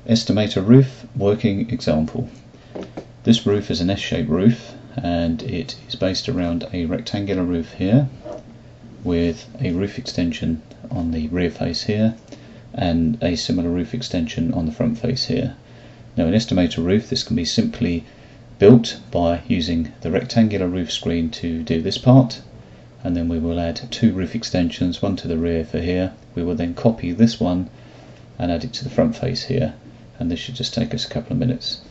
Estimate a roof working example. This roof is an S-shaped roof and it is based around a rectangular roof here with a roof extension on the rear face here and a similar roof extension on the front face here. Now in Estimate a roof, this can be simply built by using the rectangular roof screen to do this part, and then we will add two roof extensions, one to the rear for here. We will then copy this one and add it to the front face here, and this should just take us a couple of minutes.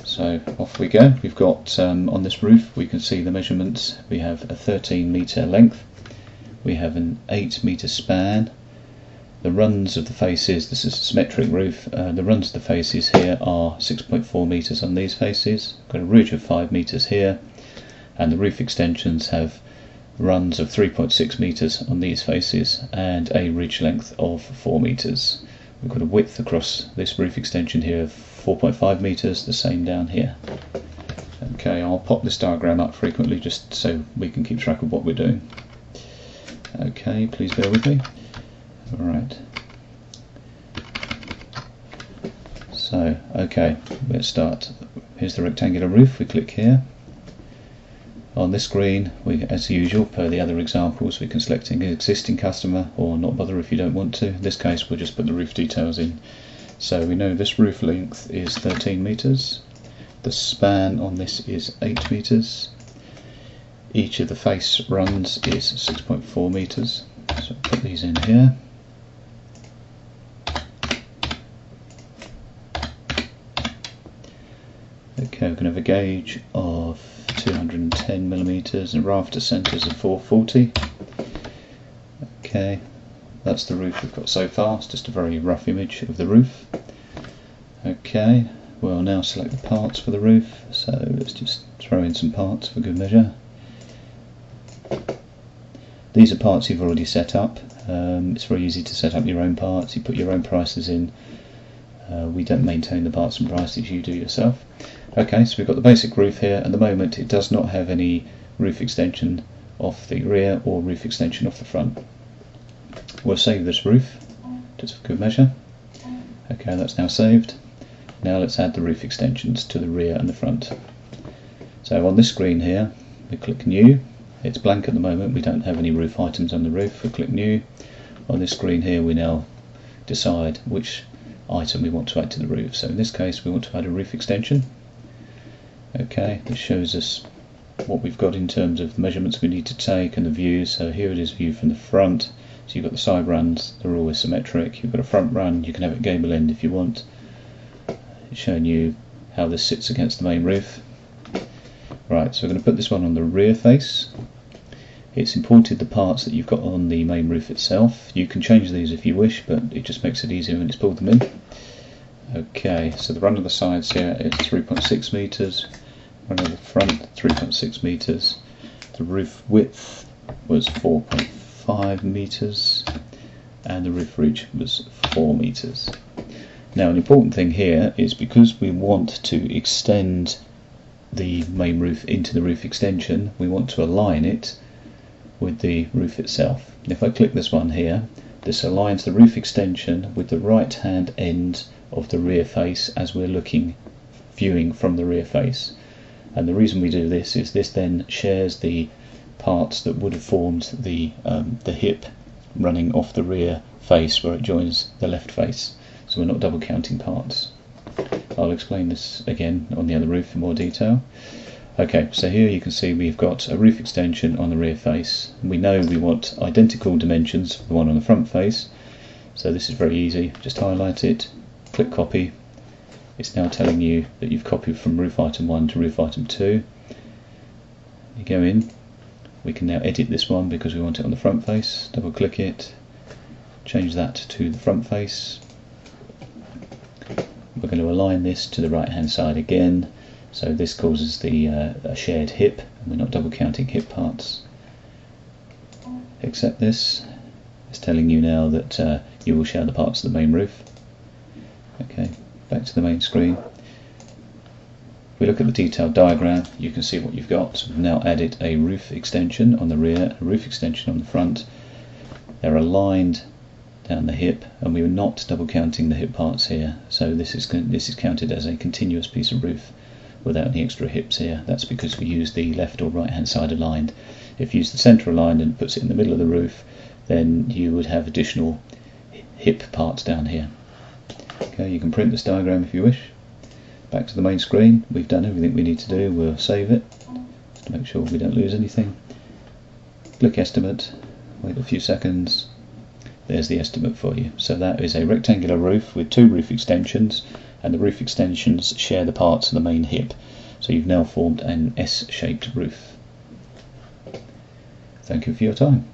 So off we go. We've got on this roof, we can see the measurements. We have a 13 metre length, we have an 8 metre span. The runs of the faces, this is a symmetric roof, the runs of the faces here are 6.4 metres on these faces. We've got a ridge of 5 metres here, and the roof extensions have runs of 3.6 metres on these faces and a ridge length of 4 metres. We've got a width across this roof extension here of 4.5 metres, the same down here. Okay, I'll pop this diagram up frequently just so we can keep track of what we're doing. Okay, please bear with me. Alright. So, okay, let's start. Here's the rectangular roof, we click here. On this screen, we, as usual, per the other examples, we can select an existing customer or not bother if you don't want to. In this case, we'll just put the roof details in. So we know this roof length is 13 metres. The span on this is 8 metres. Each of the face runs is 6.4 metres. So put these in here. Okay, we're going to have a gauge of 210 millimetres and rafter centres of 440. Okay, that's the roof we've got so far. It's just a very rough image of the roof. Okay, we'll now select the parts for the roof. So let's just throw in some parts for good measure. These are parts you've already set up. It's very easy to set up your own parts. You put your own prices in. We don't maintain the parts and prices, you do yourself. Okay, so we've got the basic roof here. At the moment it does not have any roof extension off the rear or roof extension off the front. We'll save this roof just for good measure. Okay, that's now saved. Now let's add the roof extensions to the rear and the front. So on this screen here, we click New. It's blank at the moment, we don't have any roof items on the roof. We click New. On this screen here, we now decide which item we want to add to the roof. So in this case, we want to add a roof extension. Okay, this shows us what we've got in terms of the measurements we need to take and the views. So here it is viewed from the front. So you've got the side runs, they're always symmetric. You've got a front run, you can have it gable end if you want. It's showing you how this sits against the main roof. Right, so we're going to put this one on the rear face. It's imported the parts that you've got on the main roof itself. You can change these if you wish, but it just makes it easier when it's pulled them in. Okay, so the run of the sides here is 3.6 metres. Run of the front, 3.6 metres. The roof width was 4.5 metres. And the roof ridge was 4 metres. Now an important thing here is because we want to extend the main roof into the roof extension, we want to align it with the roof itself. If I click this one here, this aligns the roof extension with the right hand end of the rear face as we're viewing from the rear face. And the reason we do this is this then shares the parts that would have formed the hip running off the rear face where it joins the left face. So we're not double counting parts. I'll explain this again on the other roof in more detail. Okay, so here you can see we've got a roof extension on the rear face. We know we want identical dimensions for the one on the front face. So this is very easy. Just highlight it, click copy. It's now telling you that you've copied from roof item 1 to roof item 2. You go in. We can now edit this one because we want it on the front face. Double click it. Change that to the front face. We're going to align this to the right hand side again. So this causes the a shared hip, and we're not double counting hip parts. Accept this. It's telling you now that you will share the parts of the main roof. Okay, back to the main screen. If we look at the detailed diagram, you can see what you've got. We've now added a roof extension on the rear, a roof extension on the front. They're aligned down the hip, and we were not double counting the hip parts here, so this is counted as a continuous piece of roof without any extra hips here. That's because we use the left or right hand side aligned. If you use the centre aligned and puts it in the middle of the roof, then you would have additional hip parts down here. Okay, you can print this diagram if you wish. Back to the main screen. We've done everything we need to do. We'll save it just to make sure we don't lose anything. Click estimate, wait a few seconds. There's the estimate for you. So that is a rectangular roof with 2 roof extensions, and the roof extensions share the parts of the main hip. So you've now formed an S-shaped roof. Thank you for your time.